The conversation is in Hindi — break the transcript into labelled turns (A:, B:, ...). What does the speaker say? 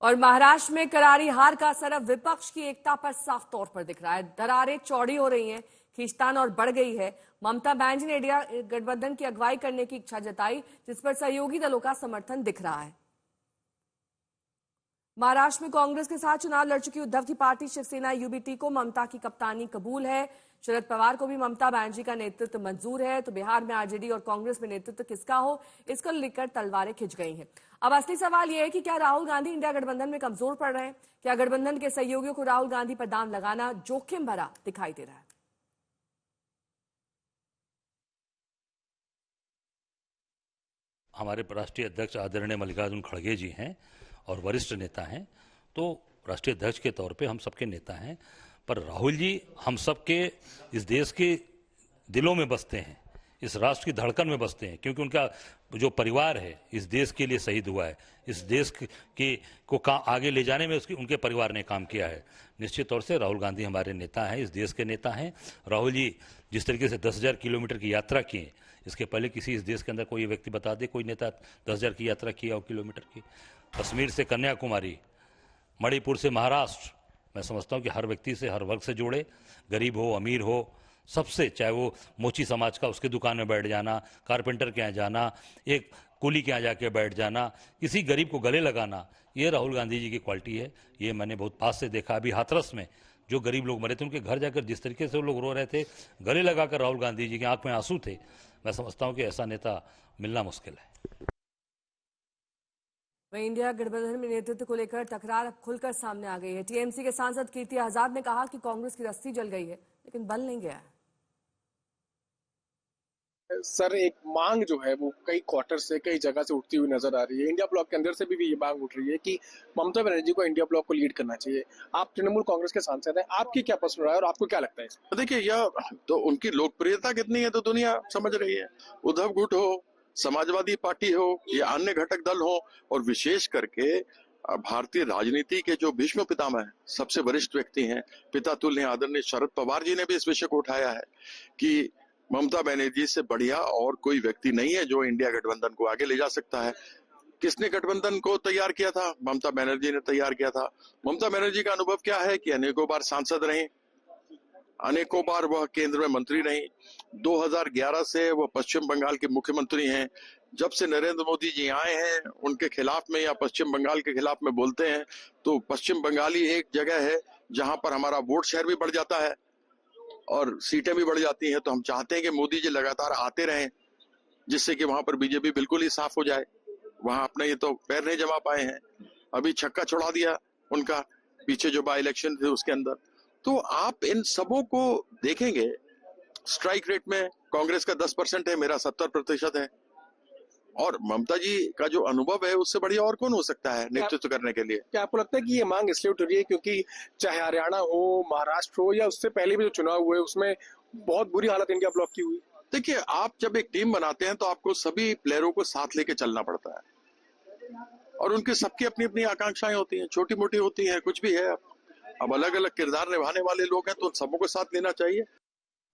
A: और महाराष्ट्र में करारी हार का असर अब विपक्ष की एकता पर साफ तौर पर दिख रहा है। दरारें चौड़ी हो रही हैं, खींचतान और बढ़ गई है। ममता बनर्जी ने इंडिया गठबंधन की अगुवाई करने की इच्छा जताई, जिस पर सहयोगी दलों का समर्थन दिख रहा है। महाराष्ट्र में कांग्रेस के साथ चुनाव लड़ चुकी उद्धव की पार्टी शिवसेना यूबीटी को ममता की कप्तानी कबूल है। शरद पवार को भी ममता बनर्जी का नेतृत्व मंजूर है। तो बिहार में आरजेडी और कांग्रेस में नेतृत्व किसका हो, इसको लेकर तलवारें खिंच गई हैं। अब असली सवाल यह है कि क्या राहुल गांधी इंडिया गठबंधन में कमजोर पड़ रहे हैं? क्या गठबंधन के सहयोगियों को राहुल गांधी पर दांव लगाना जोखिम भरा दिखाई दे रहा है?
B: हमारे राष्ट्रीय अध्यक्ष आदरणीय मल्लिकार्जुन खड़गे जी हैं और वरिष्ठ नेता हैं, तो राष्ट्रीय अध्यक्ष के तौर पे हम सबके नेता हैं। पर राहुल जी हम सबके इस देश के दिलों में बसते हैं, इस राष्ट्र की धड़कन में बसते हैं, क्योंकि उनका जो परिवार है इस देश के लिए शहीद हुआ है। इस देश को आगे ले जाने में उनके परिवार ने काम किया है। निश्चित तौर से राहुल गांधी हमारे नेता हैं, इस देश के नेता हैं। राहुल जी जिस तरीके से 10,000 किलोमीटर की यात्रा की, इसके पहले किसी इस देश के अंदर कोई व्यक्ति बता दे कोई नेता 10,000 की यात्रा किया हो किलोमीटर की। कश्मीर से कन्याकुमारी, मणिपुर से महाराष्ट्र, मैं समझता हूँ कि हर व्यक्ति से, हर वर्ग से जोड़े, गरीब हो अमीर हो, सबसे, चाहे वो मोची समाज का उसकी दुकान में बैठ जाना, कारपेंटर के यहाँ जाना, एक कुली के यहाँ जाके बैठ जाना, किसी गरीब को गले लगाना, ये राहुल गांधी जी की क्वालिटी है। ये मैंने बहुत पास से देखा। अभी हाथरस में जो गरीब लोग मरे थे, उनके घर जाकर जिस तरीके से वो लोग रो रहे थे, गले लगाकर राहुल गांधी जी की आंख में आंसू थे। मैं समझता हूँ कि ऐसा नेता मिलना मुश्किल है।
A: वहीं इंडिया गठबंधन में नेतृत्व को लेकर तकरार अब खुलकर सामने आ गई है। टीएमसी के सांसद कीर्ति आजाद ने कहा कि कांग्रेस की रस्सी जल गई है, लेकिन बल नहीं गया है।
C: सर, एक मांग जो है वो कई क्वार्टर से, कई जगह से उठती हुई नजर आ रही है। इंडिया ब्लॉक के अंदर से भी ये मांग उठ रही है कि ममता बनर्जी को इंडिया ब्लॉक को लीड करना चाहिए। आप तृणमूल कांग्रेस के सांसद हैं, आपकी क्या पसंद रहा है और आपको क्या लगता है?
D: देखिए, यह तो उनकी लोकप्रियता कितनी है तो दुनिया समझ रही है। उद्धव गुट हो, समाजवादी पार्टी हो या अन्य घटक दल हो, और विशेष करके भारतीय राजनीति के जो भीष्म पितामह हैं, सबसे वरिष्ठ व्यक्ति हैं, पिता तुल्य आदरणीय शरद पवार जी ने भी इस विषय को उठाया है कि ममता बनर्जी से बढ़िया और कोई व्यक्ति नहीं है जो इंडिया गठबंधन को आगे ले जा सकता है। किसने गठबंधन को तैयार किया था? ममता बनर्जी ने तैयार किया था। ममता बनर्जी का अनुभव क्या है कि अनेकों बार सांसद रही, अनेकों बार वह केंद्र में मंत्री रही। 2011 से वह पश्चिम बंगाल के मुख्यमंत्री हैं। जब से नरेंद्र मोदी जी आए हैं, उनके खिलाफ में या पश्चिम बंगाल के खिलाफ में बोलते हैं तो पश्चिम बंगाल ही एक जगह है जहां पर हमारा वोट शेयर भी बढ़ जाता है और सीटें भी बढ़ जाती हैं। तो हम चाहते हैं कि मोदी जी लगातार आते रहें, जिससे कि वहां पर बीजेपी बिल्कुल ही साफ हो जाए। वहां अपने ये तो पैर नहीं जमा पाए हैं, अभी छक्का छोड़ा दिया उनका पीछे जो बाई इलेक्शन थे उसके अंदर। तो आप इन सबों को देखेंगे, स्ट्राइक रेट में कांग्रेस का 10% है, मेरा 70% है, और ममता जी का जो अनुभव है उससे बढ़िया और कौन हो सकता है नेतृत्व करने के लिए?
C: क्या आपको लगता है कि ये मांग इसलिए उठ रही है क्योंकि चाहे हरियाणा हो, महाराष्ट्र हो या उससे पहले भी जो चुनाव हुए उसमें बहुत बुरी हालत इंडिया ब्लॉक की हुई?
D: देखिए, आप जब एक टीम बनाते हैं तो आपको सभी प्लेयरों को साथ लेके चलना पड़ता है, और उनकी सबकी अपनी अपनी आकांक्षाएं होती हैं, छोटी मोटी होती हैं, कुछ भी है। अब अलग अलग किरदार निभाने वाले लोग हैं तो उन सबों को साथ लेना चाहिए।